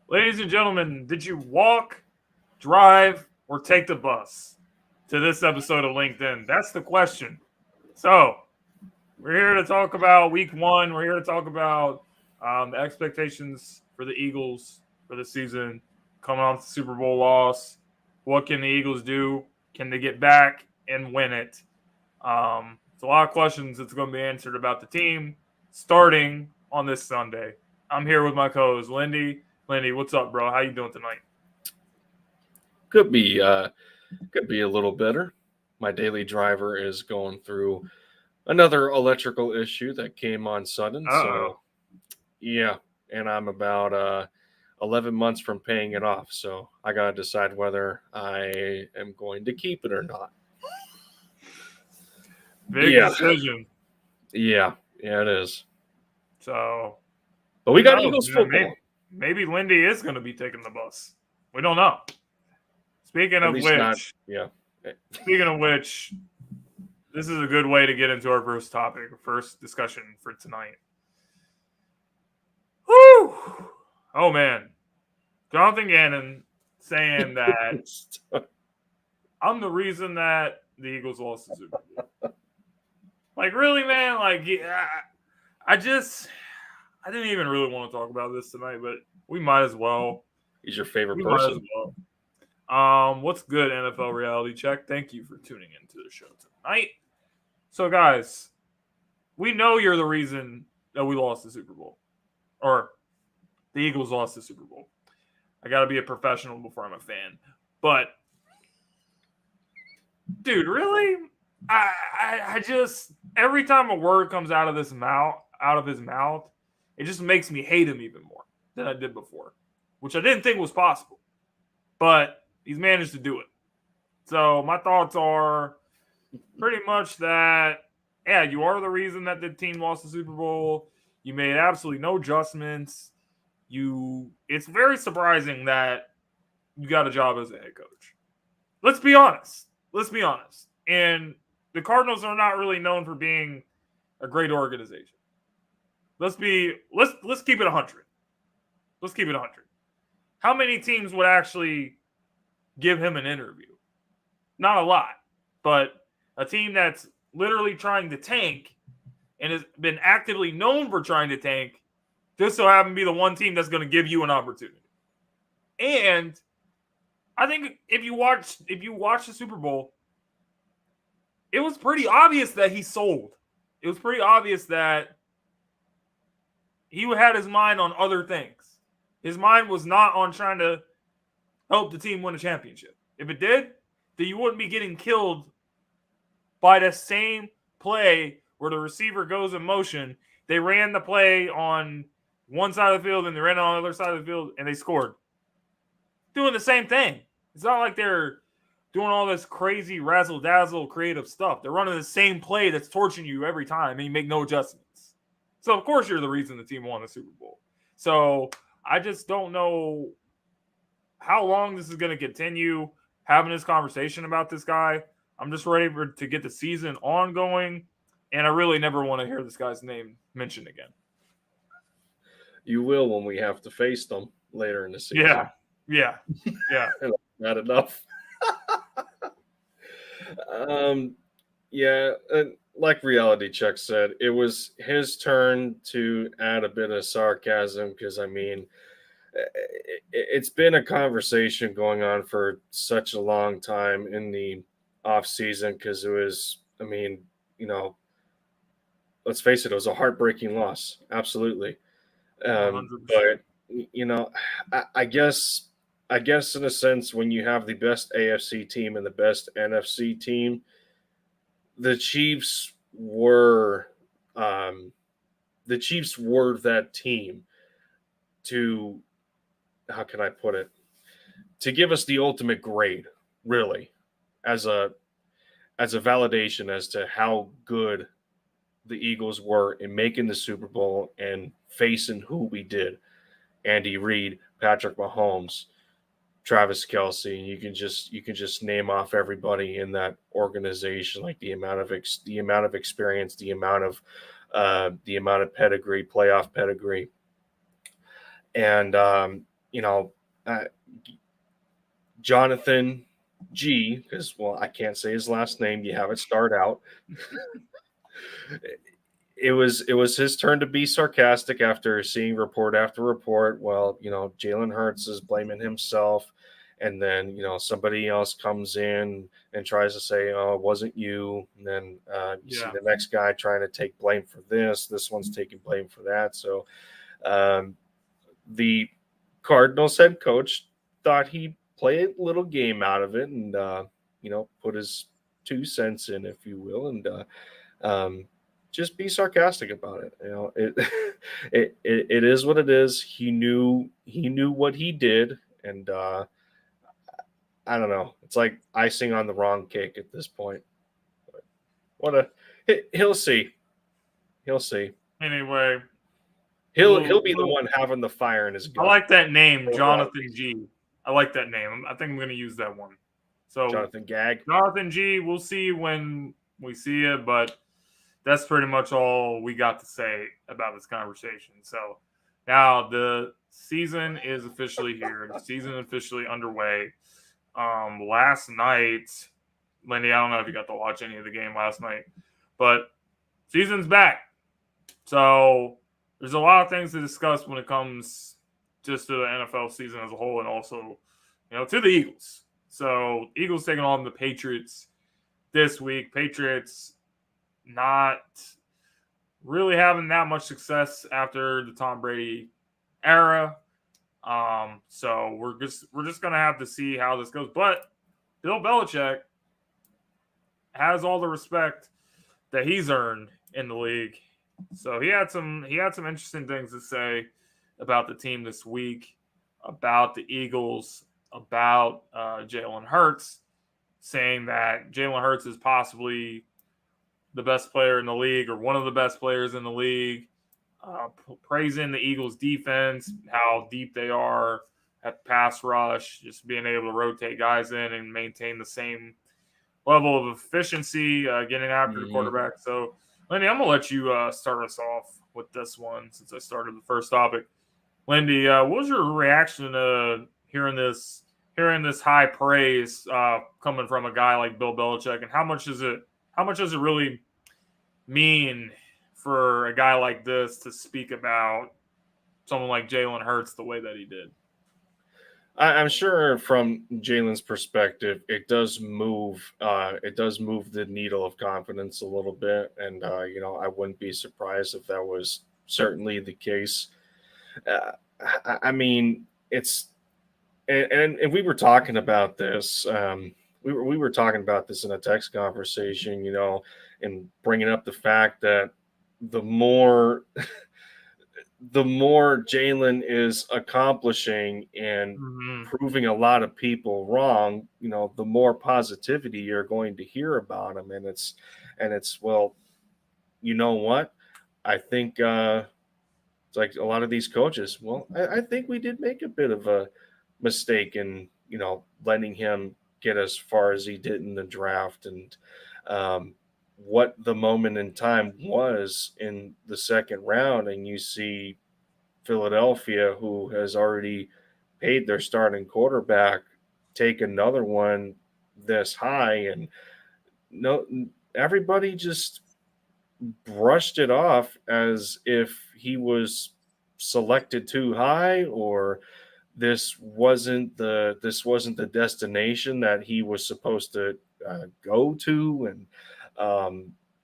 Ladies and gentlemen, did you walk, drive, or take the bus to this episode of LinkedIn? That's the question. So, we're here to talk about week one. We're here to talk about the expectations for the Eagles for the season, coming off the Super Bowl loss. What can the Eagles do? Can they get back and win it? It's a lot of questions that's going to be answered about the team starting on this Sunday. I'm here with my co-host, Lindy. Lindy, what's up, bro? How you doing tonight? Could be a little better. My daily driver is going through another electrical issue that came on sudden. Uh-oh. So yeah, and I'm about 11 months from paying it off. So I gotta decide whether I am going to keep it or not. Big Yeah, decision. yeah, it is. So, But we who got knows? Eagles Man, football. maybe Lindy is going to be taking the bus. We don't know. Speaking At of least not. which, Yeah. speaking of which, this is a good way to get into our first topic, first discussion for tonight. Whew! Oh man, Jonathan Gannon saying that I'm the reason that the Eagles lost the Super Bowl. Like, really, man? Like, yeah, I didn't even really want to talk about this tonight, but we might as well. He's your favorite We might as person. well. What's good, NFL Reality Check? Thank you for tuning into the show tonight. So, guys, we know you're the reason that we lost the Super Bowl, or the Eagles lost the Super Bowl. I got to be a professional before I'm a fan, but dude, really? I just every time a word comes out of his mouth, it just makes me hate him even more than I did before, which I didn't think was possible. But he's managed to do it. So my thoughts are pretty much that, yeah, you are the reason that the team lost the Super Bowl. You made absolutely no adjustments. It's very surprising that you got a job as a head coach. Let's be honest. And the Cardinals are not really known for being a great organization. Let's keep it 100. Let's keep it 100. How many teams would actually give him an interview? Not a lot. But a team that's literally trying to tank and has been actively known for trying to tank just so happen to be the one team that's going to give you an opportunity. And I think if you watch the Super Bowl, it was pretty obvious that he sold. It was pretty obvious that he had his mind on other things. His mind was not on trying to help the team win a championship. If it did, then you wouldn't be getting killed by the same play where the receiver goes in motion. They ran the play on one side of the field and they ran on the other side of the field and they scored. Doing the same thing. It's not like they're doing all this crazy razzle-dazzle creative stuff. They're running the same play that's torching you every time and you make no adjustments. So, of course, you're the reason the team won the Super Bowl. So, I just don't know how long this is going to continue having this conversation about this guy. I'm just ready to get the season ongoing, and I really never want to hear this guy's name mentioned again. You will when we have to face them later in the season. Yeah. Not enough. Yeah, like Reality Check said, it was his turn to add a bit of sarcasm because, I mean, it's been a conversation going on for such a long time in the off season because it was, I mean, let's face it was a heartbreaking loss. Absolutely. 100%. But, you know, I guess in a sense, when you have the best AFC team and the best NFC team, the Chiefs were that team to, how can I put it, to give us the ultimate grade, really, as a validation as to how good the Eagles were in making the Super Bowl and facing who we did. Andy Reid, Patrick Mahomes, Travis Kelce. You can just name off everybody in that organization, like the amount of experience, the amount of pedigree, playoff pedigree, and you know, uh, Jonathan G, because, well, I can't say his last name. You have it start out. It was his turn to be sarcastic after seeing report after report. Well, Jalen Hurts is blaming himself, and then somebody else comes in and tries to say, "Oh, it wasn't you." And then you see the next guy trying to take blame for this. This one's taking blame for that. So the Cardinals head coach thought he'd play a little game out of it and put his 2 cents in, if you will, and just be sarcastic about it. It is what it is. He knew what he did, and I don't know. It's like icing on the wrong cake at this point. But he'll see. He'll see. Anyway, he'll be the one having the fire in his gut. I like that name, Jonathan G. I like that name. I think I'm going to use that one. So Jonathan G. We'll see when we see it, but that's pretty much all we got to say about this conversation. So now the season is officially here. The season is officially underway. Last night, Lindy, I don't know if you got to watch any of the game last night, but season's back. So there's a lot of things to discuss when it comes just to the NFL season as a whole, and also, to the Eagles. So Eagles taking on the Patriots this week. Patriots not really having that much success after the Tom Brady era. So we're just gonna have to see how this goes. But Bill Belichick has all the respect that he's earned in the league. So he had some interesting things to say about the team this week, about the Eagles, about Jalen Hurts, saying that Jalen Hurts is possibly the best player in the league or one of the best players in the league, praising the Eagles defense, how deep they are at pass rush, just being able to rotate guys in and maintain the same level of efficiency, getting after the quarterback. So, Lindy, I'm going to let you start us off with this one since I started the first topic. Lindy, what was your reaction to hearing this high praise coming from a guy like Bill Belichick, and how much does it really mean for a guy like this to speak about someone like Jalen Hurts the way that he did? I'm sure from Jalen's perspective, it does move the needle of confidence a little bit, and I wouldn't be surprised if that was certainly the case. I mean, it's and we were talking about this. We were talking about this in a text conversation, and bringing up the fact that the more Jalen is accomplishing and proving a lot of people wrong, the more positivity you're going to hear about him. And it's well, you know what? I think it's like a lot of these coaches. Well, I think we did make a bit of a mistake in, letting him get as far as he did in the draft, and what the moment in time was in the second round. And you see Philadelphia, who has already paid their starting quarterback, take another one this high, and everybody just brushed it off as if he was selected too high, or this wasn't the destination that he was supposed to go to. And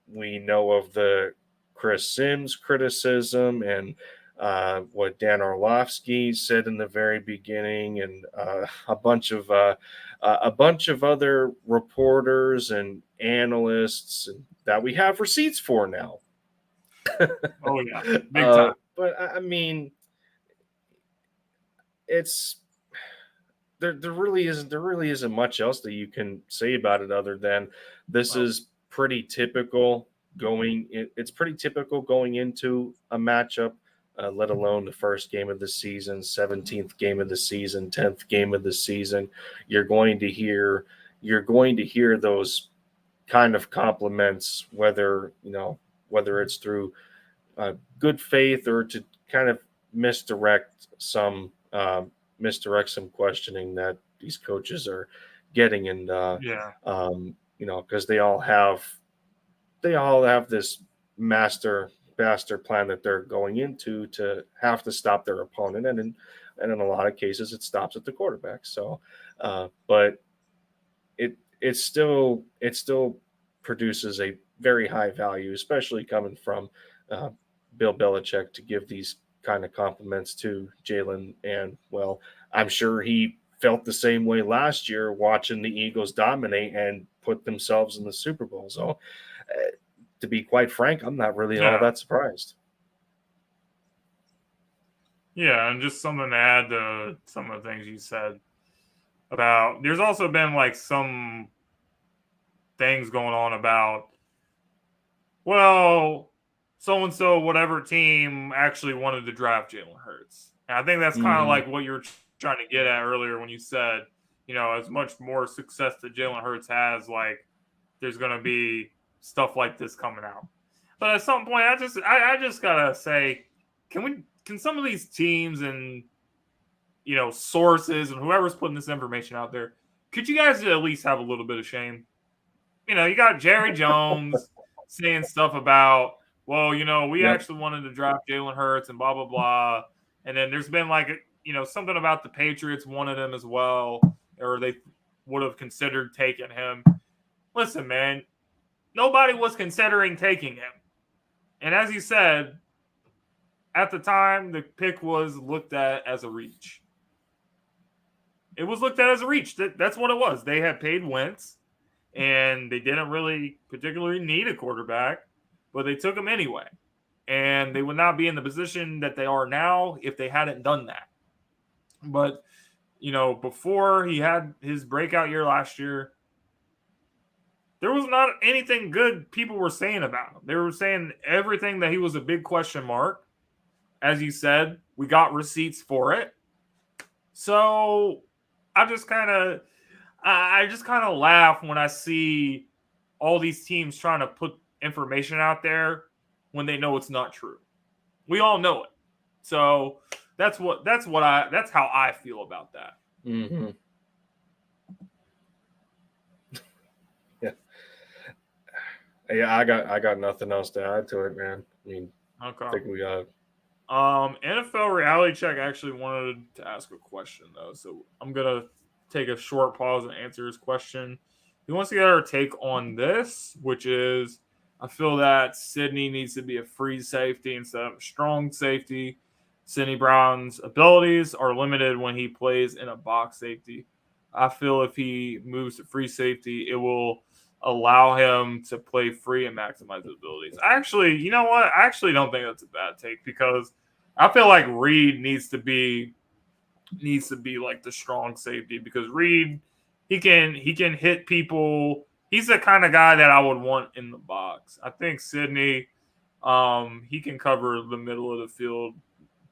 we know of the Chris Sims criticism, and what Dan Orlovsky said in the very beginning, and a bunch of other reporters and analysts that we have receipts for now. Oh yeah, big time. But I mean, it's there really isn't much else that you can say about it other than this is pretty typical it's pretty typical going into a matchup, let alone the first game of the season, 17th game of the season, 10th game of the season. You're going to hear those kind of compliments, whether it's through good faith or to kind of misdirect some misdirect some questioning that these coaches are getting, and because they all have this master plan that they're going into to have to stop their opponent, and in a lot of cases it stops at the quarterback. So, but it still produces a very high value, especially coming from Bill Belichick, to give these kind of compliments to Jalen. And well, I'm sure he felt the same way last year watching the Eagles dominate and put themselves in the Super Bowl. So, to be quite frank, I'm not really all that surprised. Yeah, and just something to add to some of the things you said about, there's also been like some things going on about, well, so and so whatever team actually wanted to draft Jalen Hurts. And I think that's kind of like what you're trying to get at earlier when you said, as much more success that Jalen Hurts has, like there's going to be stuff like this coming out. But at some point, I just gotta say, can some of these teams and sources and whoever's putting this information out there, could you guys at least have a little bit of shame? You got Jerry Jones saying stuff about, well, we actually wanted to draft Jalen Hurts and blah blah blah, and then there's been like something about the Patriots wanted him as well, or they would have considered taking him. Listen, man, nobody was considering taking him. And as you said, at the time, the pick was looked at as a reach. It was looked at as a reach. That's what it was. They had paid Wentz, and they didn't really particularly need a quarterback, but they took him anyway. And they would not be in the position that they are now if they hadn't done that. But, before he had his breakout year last year, there was not anything good people were saying about him. They were saying everything that he was a big question mark. As you said, we got receipts for it. So I just kind of laugh when I see all these teams trying to put information out there when they know it's not true. We all know it. So that's how I feel about that. Mm-hmm. Yeah, I got nothing else to add to it, man. I mean, okay. I think we got. NFL Reality Check actually wanted to ask a question though, so I'm gonna take a short pause and answer his question. He wants to get our take on this, which is, I feel that Sidney needs to be a free safety instead of a strong safety. Sidney Brown's abilities are limited when he plays in a box safety. I feel if he moves to free safety, it will allow him to play free and maximize his abilities. Actually, you know what? I actually don't think that's a bad take, because I feel like Reed needs to be like the strong safety, because Reed, he can hit people. He's the kind of guy that I would want in the box. I think Sidney, he can cover the middle of the field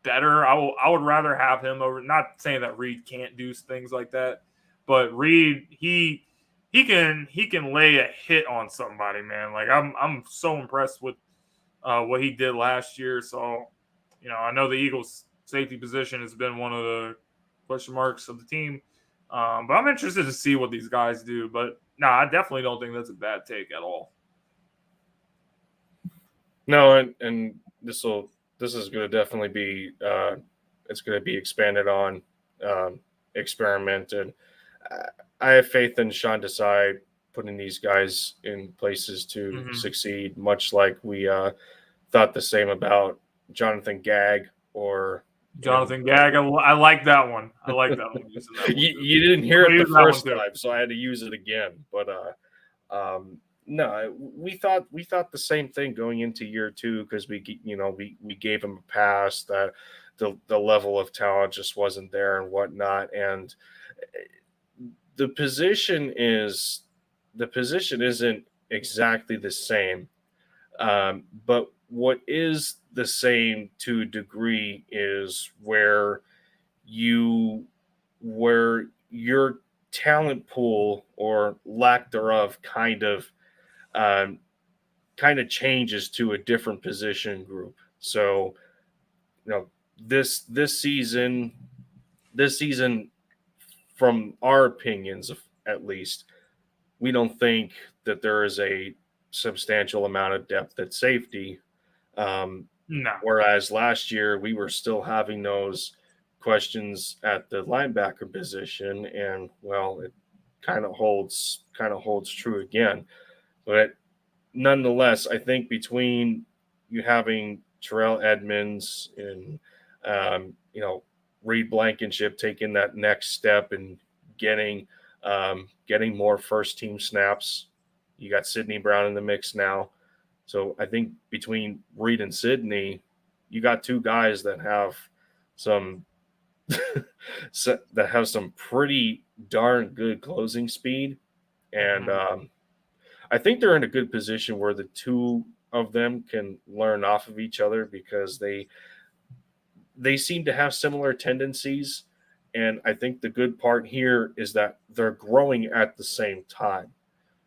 better. I would rather have him over. Not saying that Reed can't do things like that, but Reed, he can lay a hit on somebody, man. Like I'm so impressed with what he did last year. So, I know the Eagles' safety position has been one of the question marks of the team, but I'm interested to see what these guys do. But no, I definitely don't think that's a bad take at all. No, and this is going to definitely be it's going to be expanded on, experimented. I have faith in Sean Desai putting these guys in places to succeed, much like we thought the same about Jonathan Gagg or Jonathan Gagg. I like that one. I like that one. You didn't hear it the first time, so I had to use it again. But no, we thought the same thing going into year two, because we gave him a pass, that the level of talent just wasn't there and whatnot, and the position isn't exactly the same, but what is the same to a degree is where your talent pool, or lack thereof, kind of changes to a different position group. So, this season, this season, from our opinions at least, we don't think that there is a substantial amount of depth at safety. No. Whereas last year we were still having those questions at the linebacker position, and well, it kind of holds true again. But nonetheless, I think between you having Terrell Edmonds and Reed Blankenship taking that next step and getting more first team snaps, you got Sidney Brown in the mix now. So I think between Reed and Sidney, you got two guys that have some pretty darn good closing speed, and I think they're in a good position where the two of them can learn off of each other because they seem to have similar tendencies. And I think the good part here is that they're growing at the same time.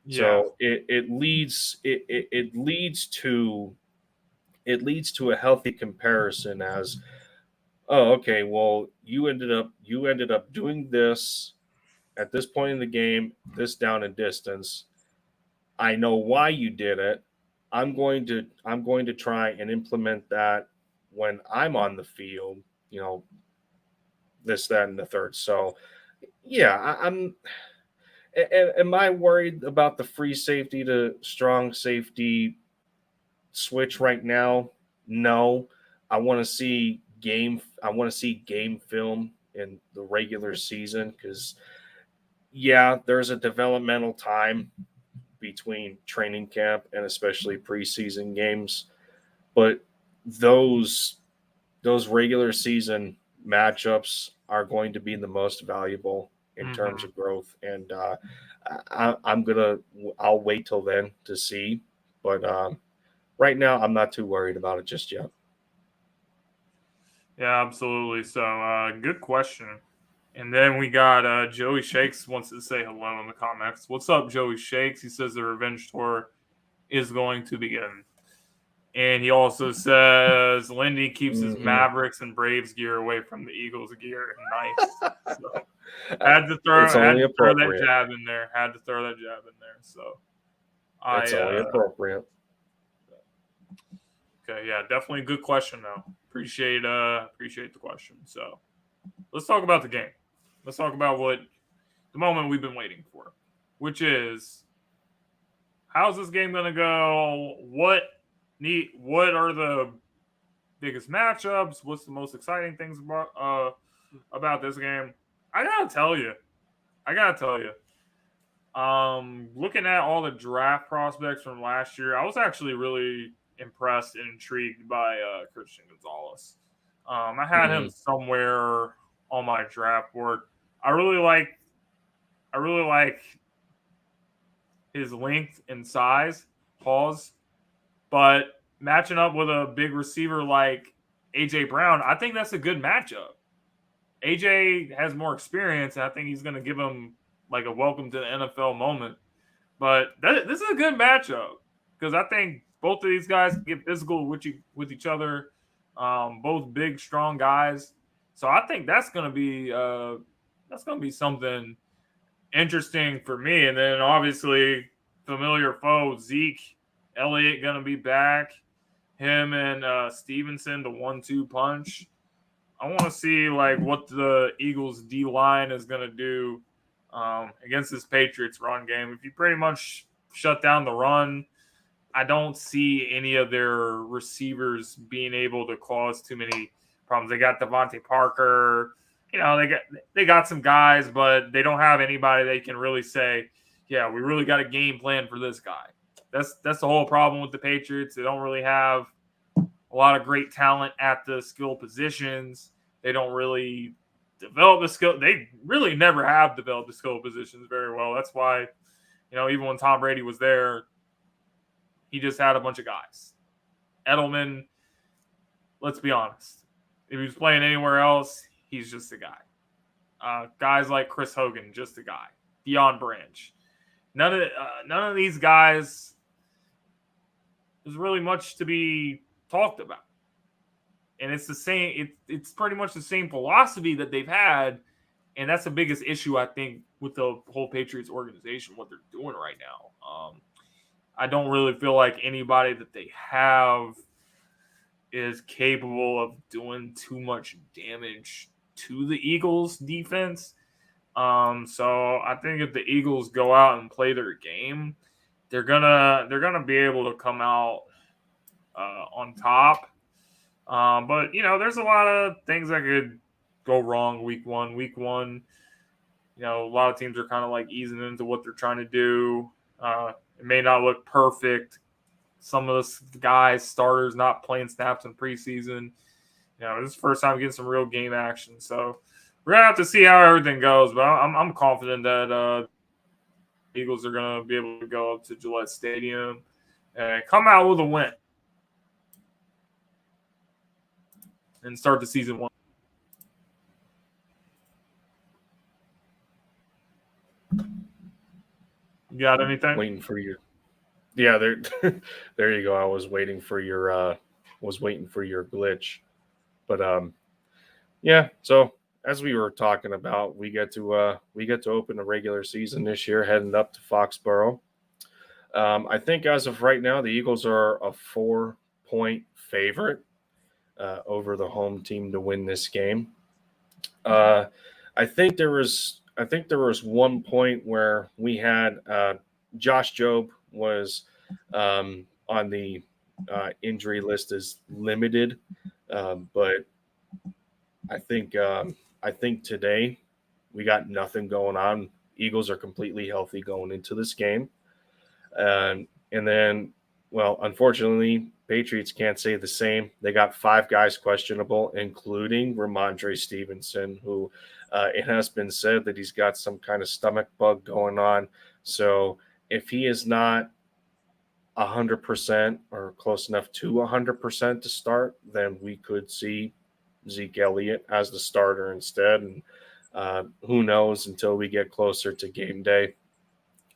Yeah. So it leads to a healthy comparison as, oh, okay, well, you ended up doing this at this point in the game, this down and distance. I know why you did it. I'm going to try and implement that when I'm on the field, this, that, and the third. So yeah, I'm am I worried about the free safety to strong safety switch right now? No. I want to see game film in the regular season because there's a developmental time between training camp and especially preseason games, but those regular season matchups are going to be the most valuable in terms of growth, and I'll wait till then to see, but right now I'm not too worried about it just yet. Yeah, absolutely. So good question. And then we got Joey Shakes wants to say hello in the comments. What's up, Joey Shakes? He says the revenge tour is going to begin. And he also says Lindy keeps his Mavericks and Braves gear away from the Eagles gear. Nice. So, had to throw that jab in there. So it's only appropriate. Okay, yeah, definitely a good question though. Appreciate the question. So let's talk about the game. Let's talk about the moment we've been waiting for, which is how's this game gonna go? What are the biggest matchups? What's the most exciting things about this game? I gotta tell you. Looking at all the draft prospects from last year, I was actually really impressed and intrigued by Christian Gonzalez. I had him somewhere on my draft board. I really like his length and size, but matching up with a big receiver like AJ Brown, I think that's a good matchup. AJ has more experience, and I think he's going to give him like a welcome to the NFL moment. But this is a good matchup because I think both of these guys get physical with each other. Both big, strong guys. So I think that's going to be something interesting for me. And then obviously familiar foe Zeke Elliott going to be back. Him and Stevenson, the 1-2 punch. I want to see like what the Eagles D line is going to do against this Patriots run game. If you pretty much shut down the run, I don't see any of their receivers being able to cause too many problems. They got Devontae Parker, they got some guys, but they don't have anybody they can really say, yeah, we really got a game plan for this guy. That's the whole problem with the Patriots. They don't really have a lot of great talent at the skill positions. They don't really develop the skill. They really never have developed the skill positions very well. That's why, even when Tom Brady was there, he just had a bunch of guys. Edelman, let's be honest. If he was playing anywhere else, he's just a guy. Guys like Chris Hogan, just a guy. Deion Branch. None of these guys is really much to be talked about. And it's the same. It's pretty much the same philosophy that they've had, and that's the biggest issue I think with the whole Patriots organization, what they're doing right now. I don't really feel like anybody that they have is capable of doing too much damage to the Eagles defense. So I think if the Eagles go out and play their game, they're gonna be able to come out on top. But there's a lot of things that could go wrong week one. Week one, a lot of teams are kind of like easing into what they're trying to do. It may not look perfect. Some of the guys, starters, not playing snaps in preseason. This is the first time getting some real game action. So we're gonna have to see how everything goes. But I'm confident that Eagles are gonna be able to go up to Gillette Stadium and come out with a win and start the season one. You got anything? Waiting for you. Yeah, there, there you go. I was waiting for your glitch, but yeah. So as we were talking about, we get to open the regular season this year, heading up to Foxborough. I think as of right now, the Eagles are a 4-point favorite over the home team to win this game. I think there was one point where we had Josh Jobe was on the injury list as limited, but I think today we got nothing going on. Eagles are completely healthy going into this game, and then, well, unfortunately, Patriots can't say the same. They got 5 guys questionable, including Ramondre Stevenson, who it has been said that he's got some kind of stomach bug going on. So if he is not 100% or close enough to 100% to start, then we could see Zeke Elliott as the starter instead. And who knows until we get closer to game day.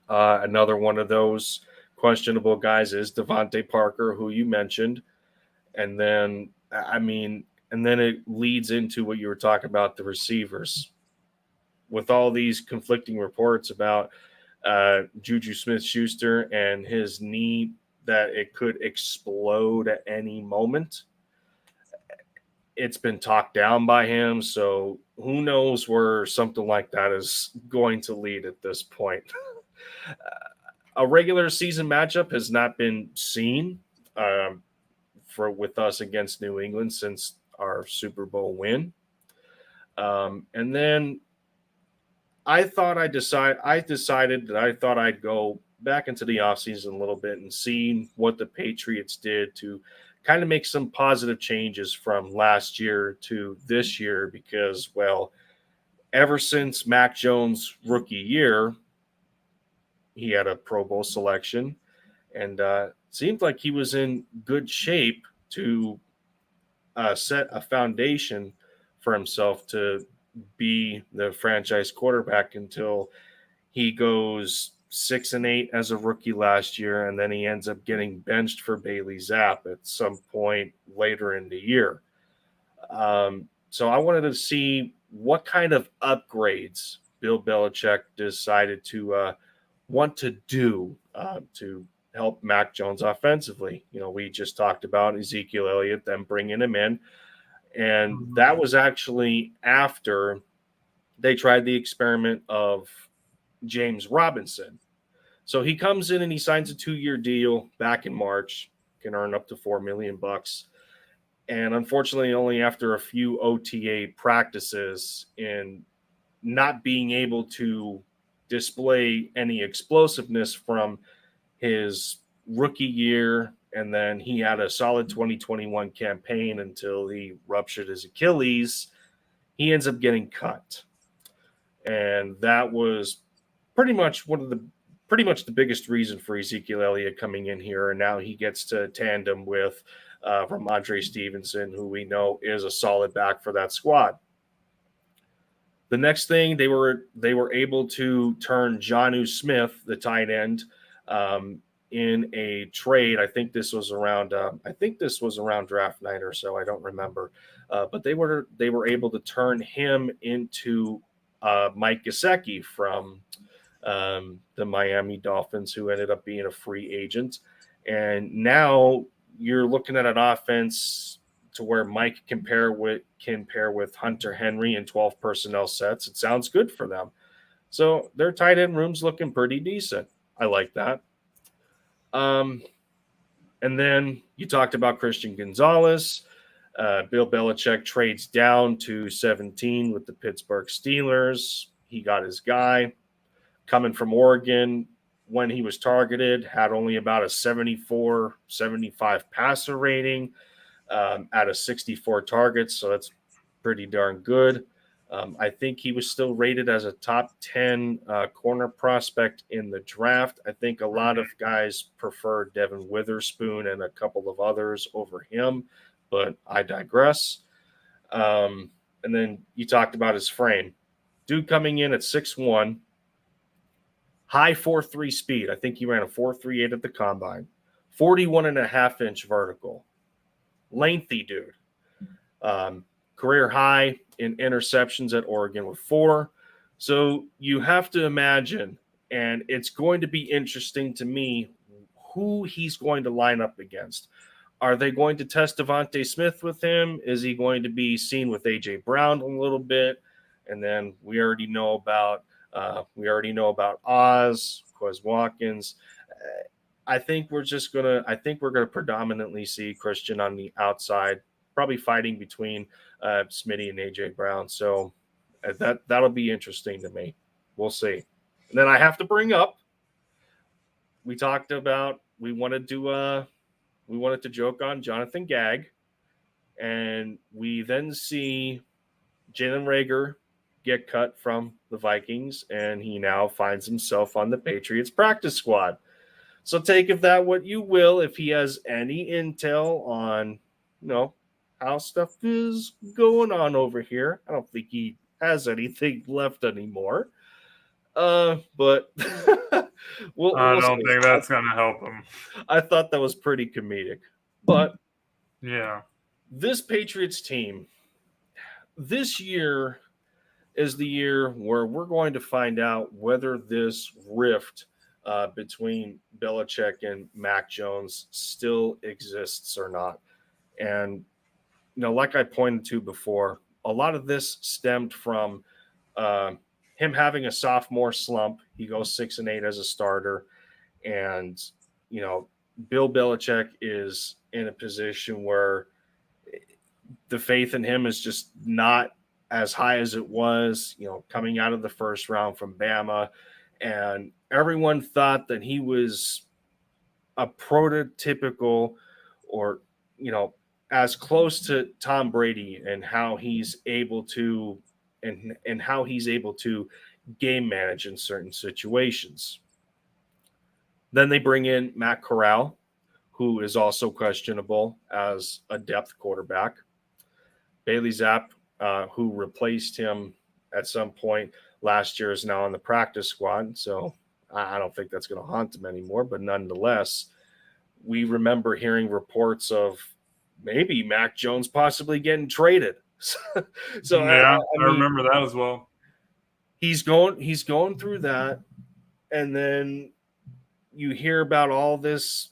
Another one of those questionable guys is Devontae Parker, who you mentioned. And then, it leads into what you were talking about, the receivers. With all these conflicting reports about Juju Smith-Schuster and his knee, that it could explode at any moment. It's been talked down by him, so who knows where something like that is going to lead at this point. A regular season matchup has not been seen with us against New England since our Super Bowl win. And then I decided that I thought I'd go back into the offseason a little bit and see what the Patriots did to kind of make some positive changes from last year to this year, because, well, ever since Mac Jones' rookie year, he had a Pro Bowl selection, and seemed like he was in good shape to set a foundation for himself to be the franchise quarterback until he goes 6-8 as a rookie last year, and then he ends up getting benched for Bailey Zapp at some point later in the year. So I wanted to see what kind of upgrades Bill Belichick decided to want to do to help Mac Jones offensively. We just talked about Ezekiel Elliott, them bringing him in. And that was actually after they tried the experiment of James Robinson. So he comes in and he signs a 2-year deal back in March, can earn up to $4 million. And unfortunately, only after a few OTA practices and not being able to display any explosiveness from his rookie year, and then he had a solid 2021 campaign until he ruptured his Achilles, he ends up getting cut. And that was pretty much the biggest reason for Ezekiel Elliott coming in here, and now he gets to tandem with Ramondre Stevenson, who we know is a solid back for that squad. The next thing, they were able to turn Jonnu Smith, the tight end, in a trade. I think this was around draft night or so. I don't remember, but they were able to turn him into Mike Gesicki from the Miami Dolphins, who ended up being a free agent. And now you're looking at an offense to where Mike can pair with Hunter Henry in 12 personnel sets. It sounds good for them. So their tight end room's looking pretty decent. I like that. And then you talked about Christian Gonzalez. Bill Belichick trades down to 17 with the Pittsburgh Steelers. He got his guy. Coming from Oregon, when he was targeted, had only about a 74, 75 passer rating out of 64 targets. So that's pretty darn good. I think he was still rated as a top 10 corner prospect in the draft. I think a lot of guys prefer Devin Witherspoon and a couple of others over him, but I digress. And then you talked about his frame. Dude coming in at 6'1", high 4.3 speed. I think he ran a 4.38 at the combine. 41.5-inch vertical. Lengthy dude. Career high in interceptions at Oregon with 4. So you have to imagine, and it's going to be interesting to me, who he's going to line up against. Are they going to test Devontae Smith with him? Is he going to be seen with A.J. Brown a little bit? And then we already know about Oz, Quez Watkins. I think we're gonna predominantly see Christian on the outside, probably fighting between Smitty and A.J. Brown. So that'll be interesting to me. We'll see. And then I have to bring up, we talked about we wanted to joke on Jonathan Gagg, and we then see Jalen Reagor get cut from the Vikings, and he now finds himself on the Patriots practice squad. So take of that what you will. If he has any intel on, how stuff is going on over here, I don't think he has anything left anymore. But I don't think that's going to help him. I thought that was pretty comedic. But yeah, this Patriots team, this year is the year where we're going to find out whether this rift between Belichick and Mac Jones still exists or not. And, like I pointed to before, a lot of this stemmed from him having a sophomore slump. He goes 6-8 as a starter. And, Bill Belichick is in a position where the faith in him is just not as high as it was, coming out of the first round from Bama. And everyone thought that he was a prototypical or, as close to Tom Brady and how he's able to and how he's able to game manage in certain situations. Then they bring in Matt Corral, who is also questionable as a depth quarterback. Bailey Zapp, who replaced him at some point last year, is now on the practice squad. So I don't think that's going to haunt him anymore. But nonetheless, we remember hearing reports of maybe Mac Jones possibly getting traded. So yeah, I remember that as well. He's going through that, and then you hear about all this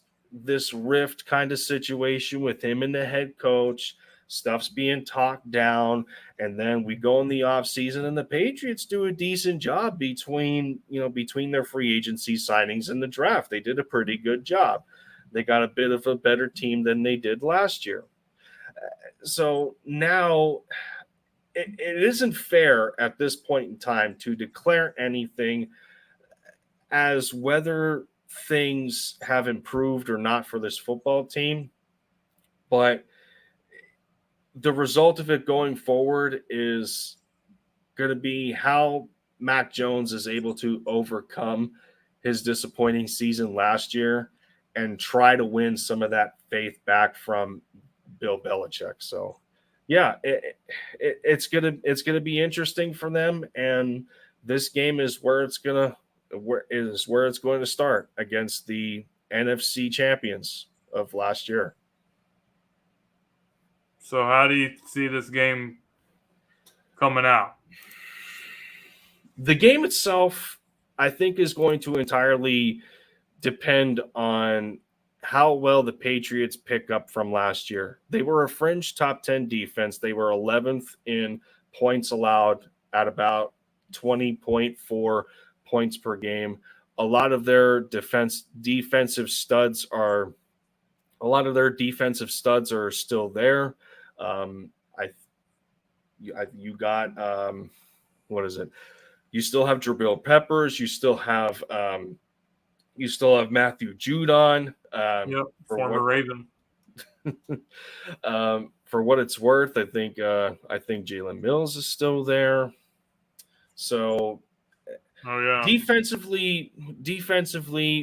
rift kind of situation with him and the head coach. Stuff's being talked down, and then we go in the offseason, and the Patriots do a decent job between their free agency signings and the draft. They did a pretty good job. They got a bit of a better team than they did last year. So now it isn't fair at this point in time to declare anything as whether things have improved or not for this football team, but the result of it going forward is going to be how Mac Jones is able to overcome his disappointing season last year and try to win some of that faith back from Bill Belichick. So, yeah, it's gonna be interesting for them, and this game is where it's going to start against the NFC champions of last year. So how do you see this game coming out? The game itself, I think, is going to entirely depend on how well the Patriots pick up from last year. They were a fringe top 10 defense. They were 11th in points allowed at about 20.4 points per game. A lot of their defensive studs are still there. You got what is it? You still have Jabril Peppers. You still have Matthew Judon. Former Raven. For what it's worth, I think Jalen Mills is still there. So, defensively,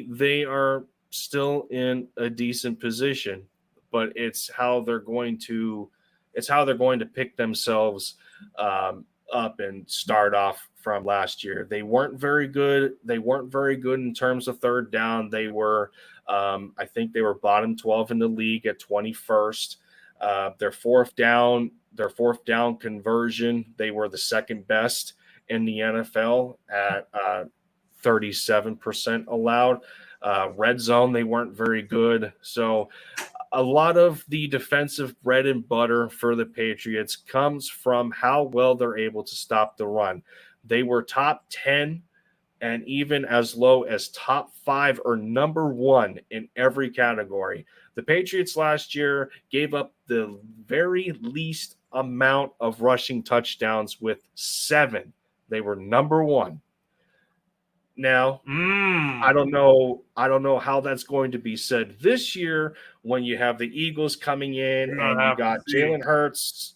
they are still in a decent position, but it's how they're going to pick themselves up and start off from last year. They weren't very good. They weren't very good in terms of third down. They were, I think they were bottom 12 in the league at 21st. Their fourth down conversion, they were the second best in the NFL at 37% allowed. Red zone, they weren't very good. So a lot of the defensive bread and butter for the Patriots comes from how well they're able to stop the run. They were top 10 and even as low as top 5 or number 1 in every category. The Patriots last year gave up the very least amount of rushing touchdowns with 7. They were number 1. Now, I don't know how that's going to be said this year when you have the Eagles coming in and you got Jalen Hurts.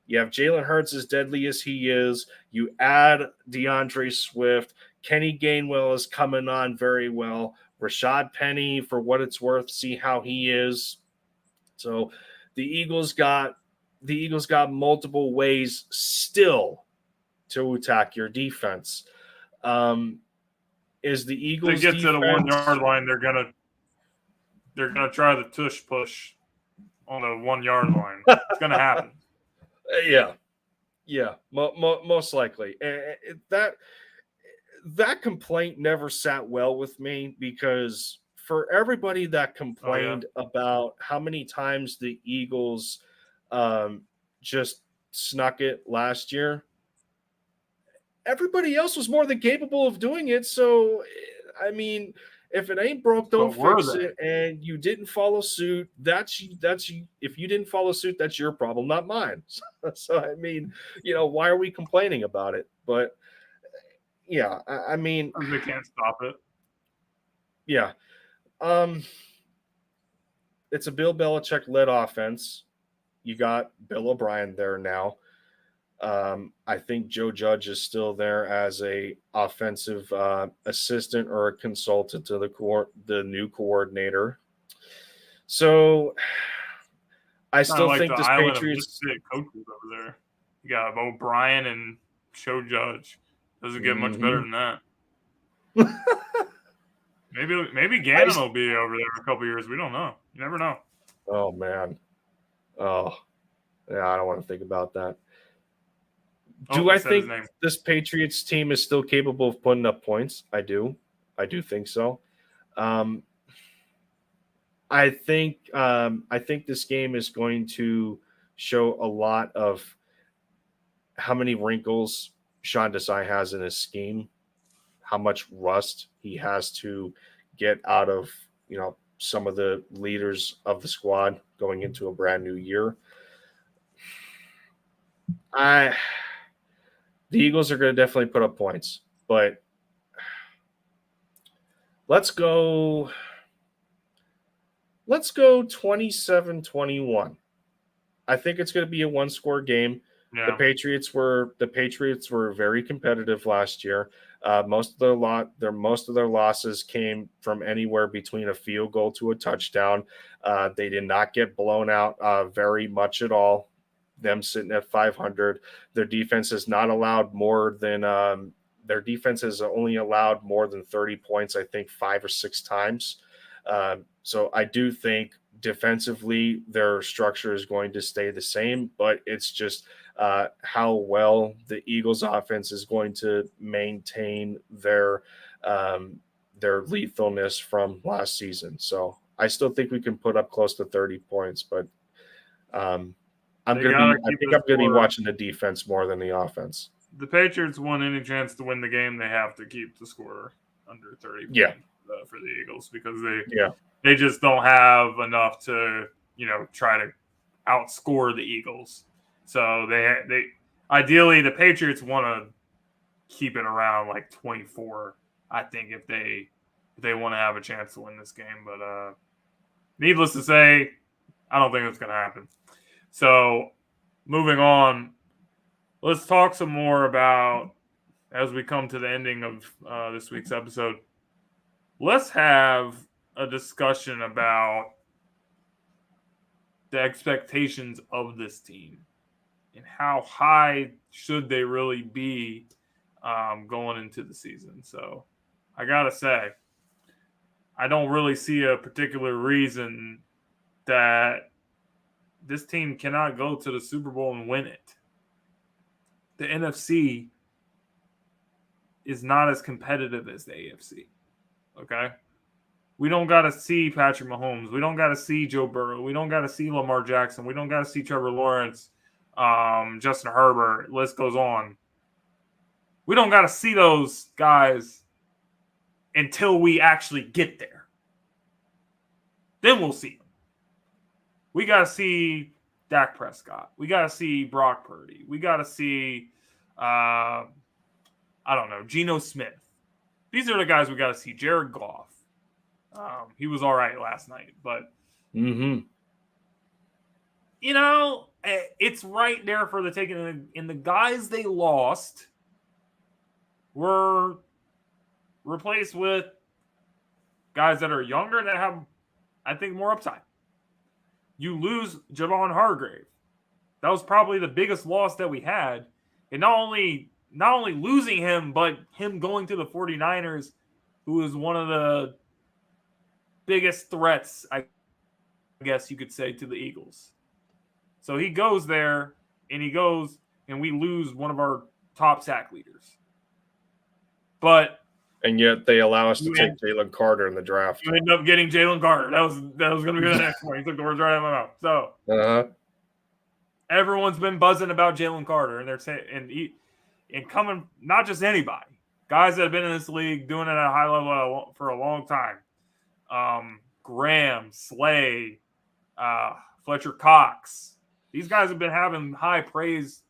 You have Jalen Hurts as deadly as he is. You add DeAndre Swift. Kenny Gainwell is coming on very well. Rashad Penny, for what it's worth, see how he is. So the Eagles got multiple ways still to attack your defense. Is the Eagles to get to the 1 yard line? They're gonna try the tush push on the 1 yard line. It's gonna happen. Yeah, most likely. That complaint never sat well with me because for everybody that complained about how many times the Eagles just snuck it last year, everybody else was more than capable of doing it. So, I mean, if it ain't broke, don't fix it. And you didn't follow suit. That's if you didn't follow suit, that's your problem, not mine. So, I mean, why are we complaining about it? But yeah, I mean, they can't stop it. Yeah, it's a Bill Belichick led offense. You got Bill O'Brien there now. I think Joe Judge is still there as a offensive assistant or a consultant to the new coordinator. So I still think this Patriots coaches over there. You got O'Brien and Joe Judge. Doesn't get much better than that. Maybe Gannon will be over there in a couple years. We don't know. You never know. Oh man. Oh yeah, I don't want to think about that. Do I think this Patriots team is still capable of putting up points? I do. I do think so. I think this game is going to show a lot of how many wrinkles Sean Desai has in his scheme, how much rust he has to get out of, some of the leaders of the squad going into a brand new year. The Eagles are going to definitely put up points, but let's go 27-21. I think it's going to be a one-score game. Yeah. The Patriots were very competitive last year. Most of their losses came from anywhere between a field goal to a touchdown. They did not get blown out very much at all. Them sitting at 500. Their defense has not allowed more than their defense has only allowed more than 30 points, I think 5 or 6 times. So I do think defensively their structure is going to stay the same, but it's just how well the Eagles offense is going to maintain their lethalness from last season. So I still think we can put up close to 30 points, but I think I'm going to be watching the defense more than the offense. The Patriots want any chance to win the game, they have to keep the score under 30 points for the Eagles, because they just don't have enough to, try to outscore the Eagles. So they ideally, the Patriots want to keep it around like 24, I think, if they want to have a chance to win this game. But needless to say, I don't think it's going to happen. So moving on, let's talk some more about, as we come to the ending of this week's episode, let's have a discussion about the expectations of this team and how high should they really be going into the season. So I got to say, I don't really see a particular reason that this team cannot go to the Super Bowl and win it. The NFC is not as competitive as the AFC. Okay? We don't got to see Patrick Mahomes. We don't got to see Joe Burrow. We don't got to see Lamar Jackson. We don't got to see Trevor Lawrence, Justin Herbert. List goes on. We don't got to see those guys until we actually get there. Then we'll see them. We got to see Dak Prescott. We got to see Brock Purdy. We got to see, Geno Smith. These are the guys we got to see. Jared Goff. He was all right last night, but it's right there for the taking. And the guys they lost were replaced with guys that are younger that have, I think, more upside. You lose Javon Hargrave. That was probably the biggest loss that we had. And not only losing him, but him going to the 49ers, who is one of the biggest threats, I guess you could say, to the Eagles. So he goes there, and we lose one of our top sack leaders. And yet they allow us to take Jalen Carter in the draft. You end up getting Jalen Carter. That was going to be the next one. He took the words right out of my mouth. So everyone's been buzzing about Jalen Carter, and they're saying, and coming, not just anybody, guys that have been in this league doing it at a high level for a long time. Graham, Slay, Fletcher Cox. These guys have been having high praise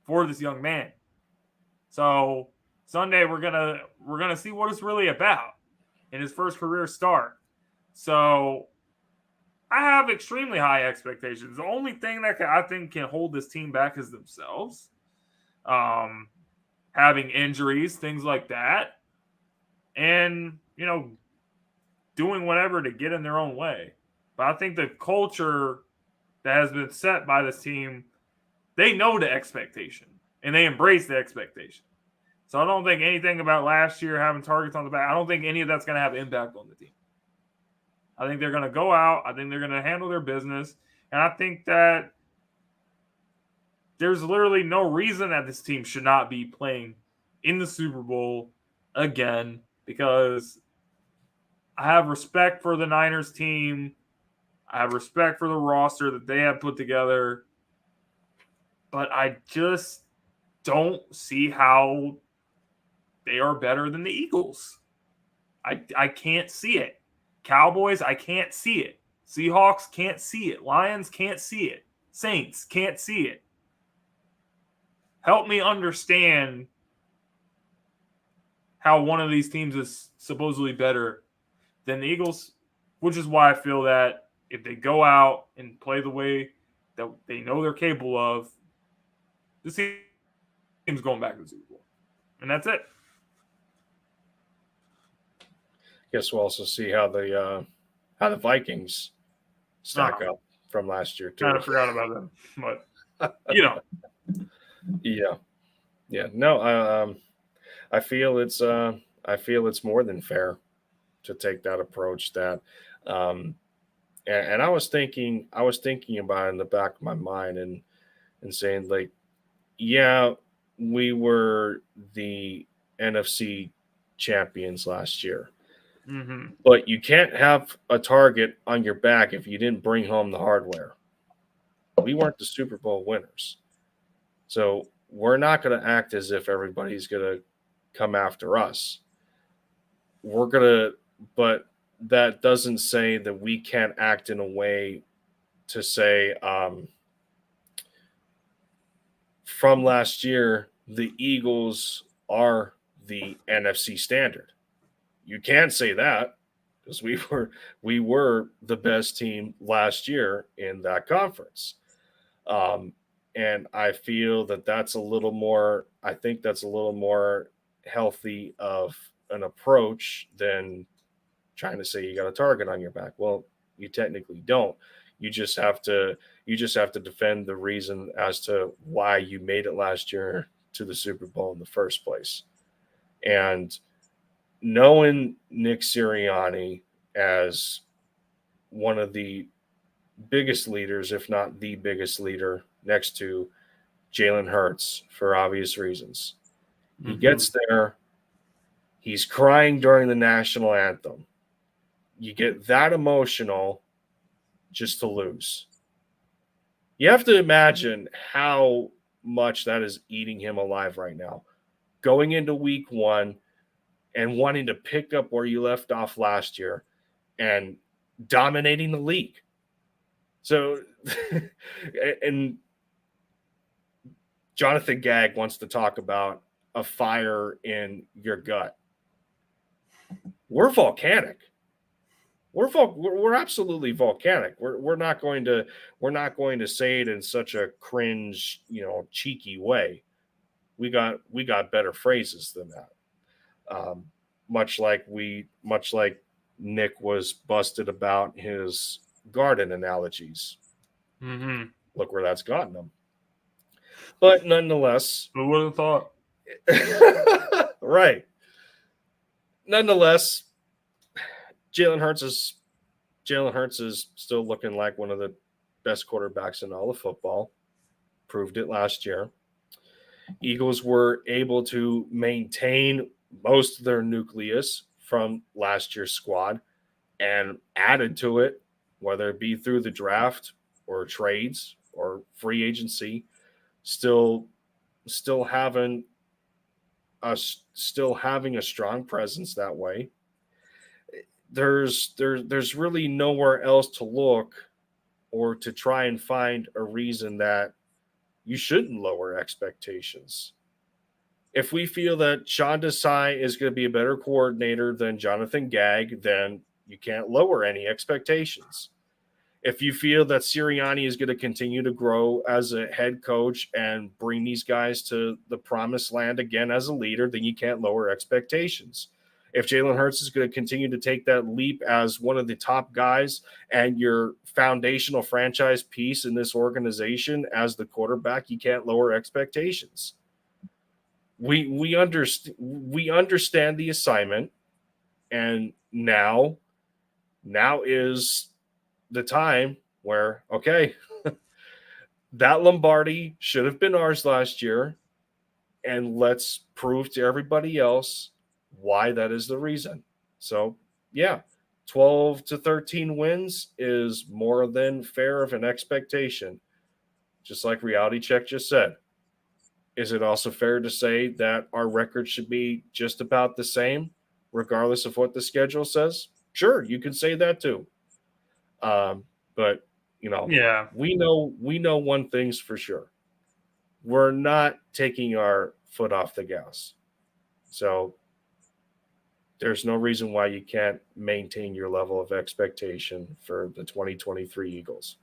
for this young man. So Sunday we're gonna see what it's really about in his first career start. So I have extremely high expectations. The only thing that I think can hold this team back is themselves. Having injuries, things like that, and doing whatever to get in their own way. But I think the culture that has been set by this team, they know the expectation and they embrace the expectation. So I don't think anything about last year having targets on the back, I don't think any of that's going to have impact on the team. I think they're going to go out. I think they're going to handle their business. And I think that there's literally no reason that this team should not be playing in the Super Bowl again, because I have respect for the Niners team. I have respect for the roster that they have put together. But I just don't see how they are better than the Eagles. I can't see it. Cowboys, I can't see it. Seahawks, can't see it. Lions, can't see it. Saints, can't see it. Help me understand how one of these teams is supposedly better than the Eagles, which is why I feel that if they go out and play the way that they know they're capable of, this team's going back to the Super Bowl. And that's it. Guess we'll also see how the Vikings stack up from last year too. Kind of forgot about them, but Yeah. No, I feel it's more than fair to take that approach that And I was thinking about it in the back of my mind and saying like, yeah, we were the NFC champions last year, Mm-hmm. but you can't have a target on your back if you didn't bring home the hardware. We weren't the Super Bowl winners, so we're not going to act as if everybody's going to come after us. We're going to, but that doesn't say that we can't act in a way to say, from last year, the Eagles are the NFC standard. You can't say that because we were the best team last year in that conference. And I feel that that's a little more. I think that's a little more healthy of an approach than trying to say you got a target on your back. Well, you technically don't. You just have to defend the reason as to why you made it last year to the Super Bowl in the first place. And knowing Nick Sirianni as one of the biggest leaders, if not the biggest leader, next to Jalen Hurts for obvious reasons. He gets there. He's crying during the national anthem. You get that emotional just to lose. You have to imagine how much that is eating him alive right now. Going into week one and wanting to pick up where you left off last year and dominating the league. So, and Jonathan Gagg wants to talk about a fire in your gut. We're volcanic. We're absolutely volcanic. We're not going to say it in such a cringe, cheeky way. We got better phrases than that. Much like Nick was busted about his garden analogies. Mm-hmm. Look where that's gotten him. But nonetheless, Who would have thought? Right. Nonetheless, Jalen Hurts is still looking like one of the best quarterbacks in all of football. Proved it last year. Eagles were able to maintain most of their nucleus from last year's squad and added to it, whether it be through the draft or trades or free agency, still having a strong presence that way. There's really nowhere else to look or to try and find a reason that you shouldn't lower expectations. If we feel that Sean Desai is going to be a better coordinator than Jonathan Gagg, then you can't lower any expectations. If you feel that Sirianni is going to continue to grow as a head coach and bring these guys to the promised land again as a leader, then you can't lower expectations. If Jalen Hurts is going to continue to take that leap as one of the top guys and your foundational franchise piece in this organization as the quarterback, you can't lower expectations. We understand the assignment, and now is the time where, okay, that Lombardi should have been ours last year, and let's prove to everybody else why that is the reason. So, yeah, 12 to 13 wins is more than fair of an expectation, just like Reality Check just said. Is it also fair to say that our record should be just about the same, regardless of what the schedule says? Sure, you can say that too. But Yeah, we know one thing's for sure: we're not taking our foot off the gas. So there's no reason why you can't maintain your level of expectation for the 2023 Eagles.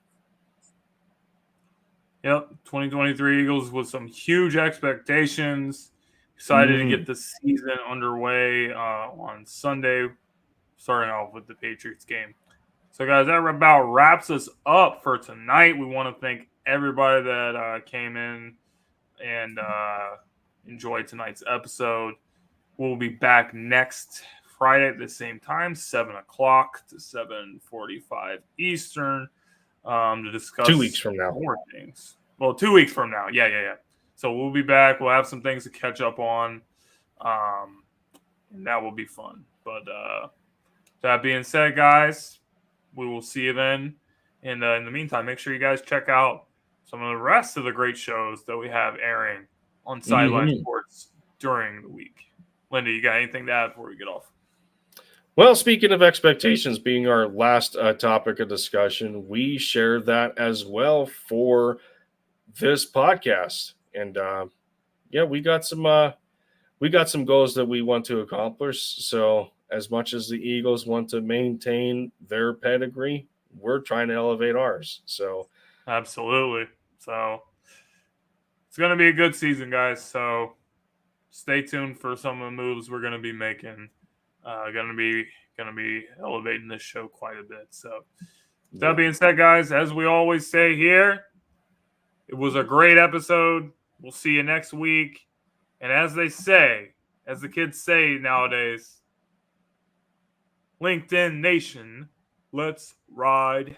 Yep, 2023 Eagles with some huge expectations. Excited to get the season underway on Sunday, starting off with the Patriots game. So, guys, that about wraps us up for tonight. We want to thank everybody that came in and enjoyed tonight's episode. We'll be back next Friday at the same time, 7 o'clock to 7:45 Eastern, to discuss 2 weeks from now. more things. Well, 2 weeks from now. Yeah. So we'll be back. We'll have some things to catch up on. And that will be fun. But that being said, guys, we will see you then. And in the meantime, make sure you guys check out some of the rest of the great shows that we have airing on Sideline Sports during the week. Linda, you got anything to add before we get off? Well, speaking of expectations being our last topic of discussion, we share that as well for this podcast. And we got some goals that we want to accomplish. So as much as the Eagles want to maintain their pedigree, we're trying to elevate ours. So absolutely. So it's going to be a good season, guys. So stay tuned for some of the moves we're going to be making. Going to be elevating this show quite a bit. So that being said, guys, as we always say here, it was a great episode. We'll see you next week. And as they say, as the kids say nowadays, LinkedIn Nation, let's ride.